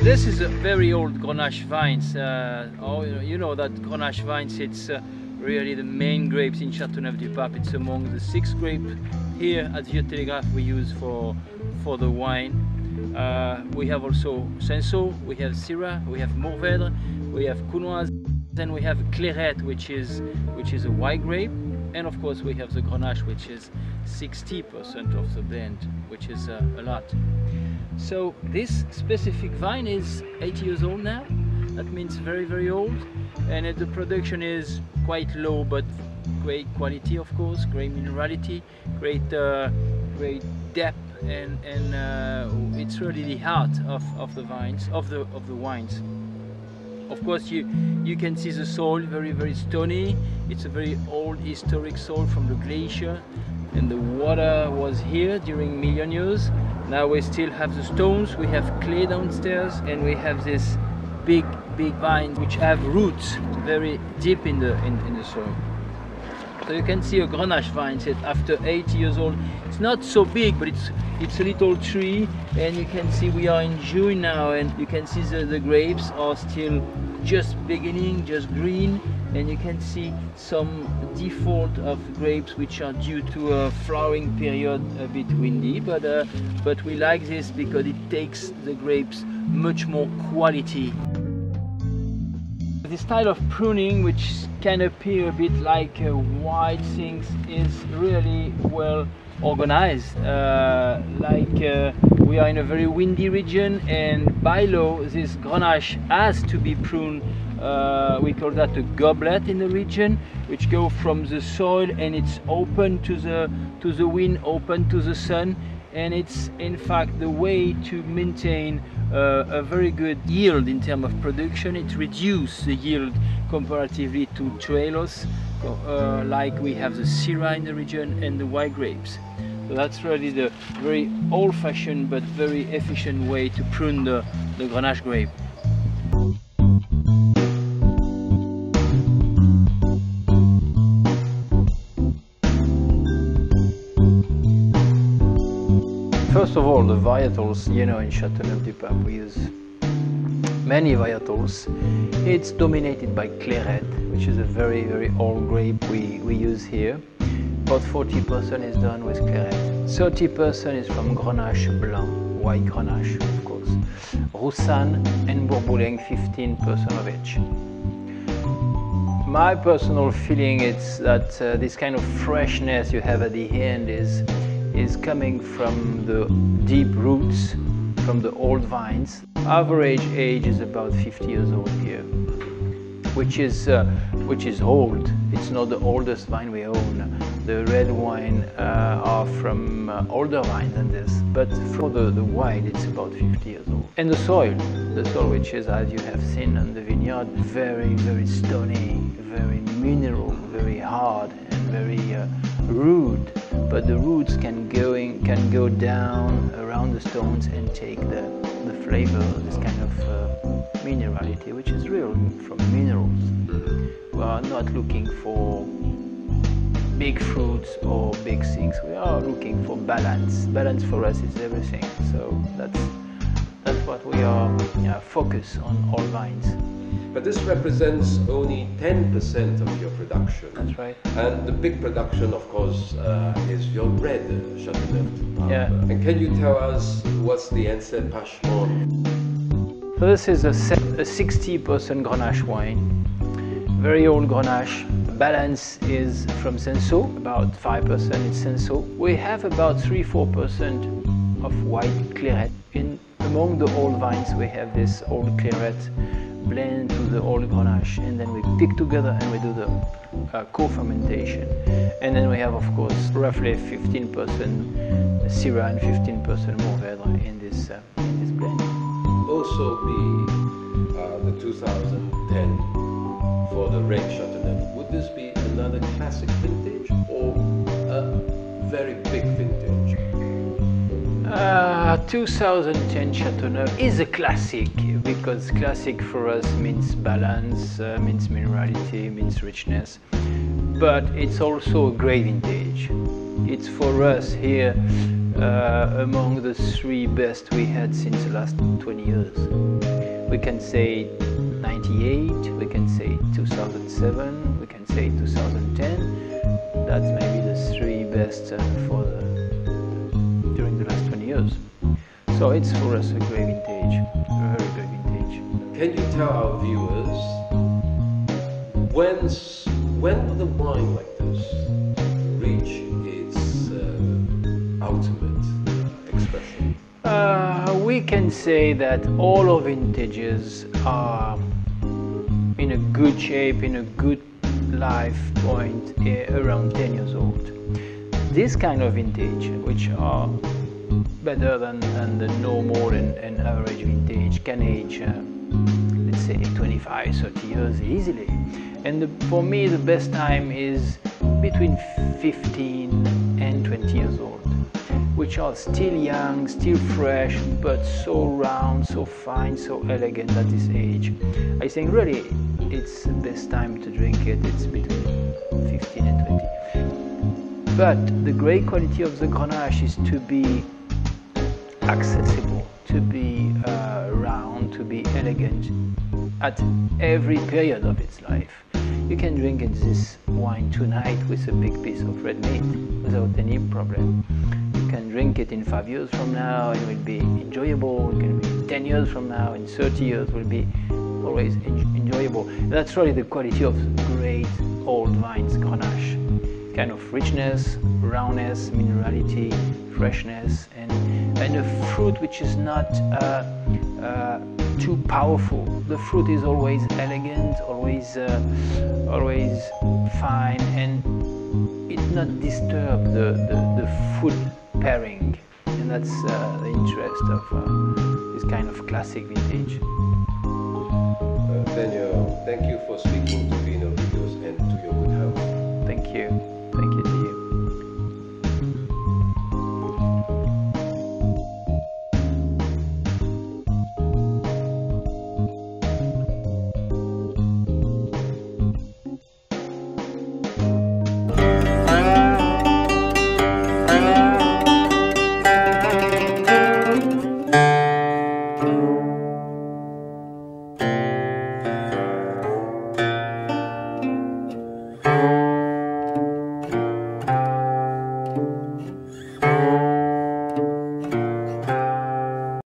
This is a very old Grenache vines. You know that Grenache vines, it's really the main grapes in Châteauneuf-du-Pape. It's among the 6 grapes here at Vieux Telegraphe we use for the wine. We have also Cinsault, we have Syrah, we have Mourvèdre, we have Counoise, then we have Clairette, which is a white grape, and of course we have the Grenache, which is 60% of the blend, which is a lot. So this specific vine is 80 years old now. That means very, very old, and the production is quite low, but great quality, of course, great minerality, great depth, and it's really the heart of the vines, of the wines. Of course, you can see the soil, very, very stony. It's a very old historic soil from the glacier, and the water was here during million years. Now we still have the stones, we have clay downstairs, and we have this big vines which have roots very deep in the soil. So you can see a Grenache vine set after 80 years old. It's not so big, but it's a little tree, and you can see we are in June now, and you can see the grapes are still just beginning, just green, and you can see some default of grapes which are due to a flowering period a bit windy, but we like this because it takes the grapes much more quality. The style of pruning, which can appear a bit like wild things, is really well organized. We are in a very windy region, and by law this Grenache has to be pruned. We call that a goblet in the region, which go from the soil, and it's open to the wind, open to the sun, and it's in fact the way to maintain a very good yield in terms of production. It reduces the yield comparatively to Trehalose, like we have the Syrah in the region and the white grapes. So that's really the very old-fashioned but very efficient way to prune the Grenache grape. First of all, the varietals, you know, in Châteauneuf-du-Pape we use many varietals. It's dominated by Clairette, which is a very, very old grape we use here. About 40% is done with Clairette. 30% is from Grenache Blanc, white Grenache, of course. Roussanne and Bourbouleng, 15% of each. My personal feeling is that this kind of freshness you have at the end is coming from the deep roots, from the old vines. Average age is about 50 years old here, which is old. It's not the oldest vine we own. The red wine are from older vines than this, but for the white it's about 50 years old. And the soil which is, as you have seen on the vineyard, very, very stony, very mineral, very hard, and very rude. But the roots can go down around the stones and take the flavor, this kind of minerality, which is real from minerals. We are not looking for big fruits or big things. We are looking for balance. Balance for us is everything. So that's what we are focused on all vines. But this represents only 10% of your production. That's right. And the big production, of course, is your red Châteauneuf-du-Pape. Yeah. And can you tell us what's the encépagement? So this is a 60% Grenache wine. Very old Grenache. Balance is from Cinsault, about 5% is Cinsault. We have about 3–4% of white Clairette. Among the old vines we have this old Clairette blend to the old Grenache, and then we pick together and we do the co-fermentation. And then we have, of course, roughly 15% Syrah and 15% Mourvèdre in this blend. Also the 2010 for the red Châteauneuf. Would this be another classic vintage or a very big vintage? 2010 Châteauneuf is a classic, because classic for us means balance, means minerality, means richness, but it's also a great vintage. It's for us here among the 3 best we had since the last 20 years. We can say 98, we can say 2007, we can say 2010. That's maybe the 3 best during the last 20 years. So it's for us a great vintage, a very great vintage. Can you tell our viewers when will the wine like this reach its ultimate expression? We can say that all our vintages are in a good shape, in a good life point, around 10 years old. This kind of vintage, which are better than the normal and average vintage, can age, let's say, 25, 30 years easily. And for me, the best time is between 15 and 20 years old, which are still young, still fresh, but so round, so fine, so elegant at this age. I think really it's the best time to drink it. It's between 15 and 20. But the great quality of the Grenache is to be accessible, to be round, to be elegant at every period of its life. You can drink this wine tonight with a big piece of red meat without any problem. You can drink it in 5 years from now and it will be enjoyable. It can be 10 years from now and 30 years will be always enjoyable. That's really the quality of great old wines, Grenache. Kind of richness, roundness, minerality, freshness, and a fruit which is not too powerful. The fruit is always elegant, always fine, and it not disturb the food pairing. And that's the interest of this kind of classic vintage. Daniel, thank you for speaking to Vino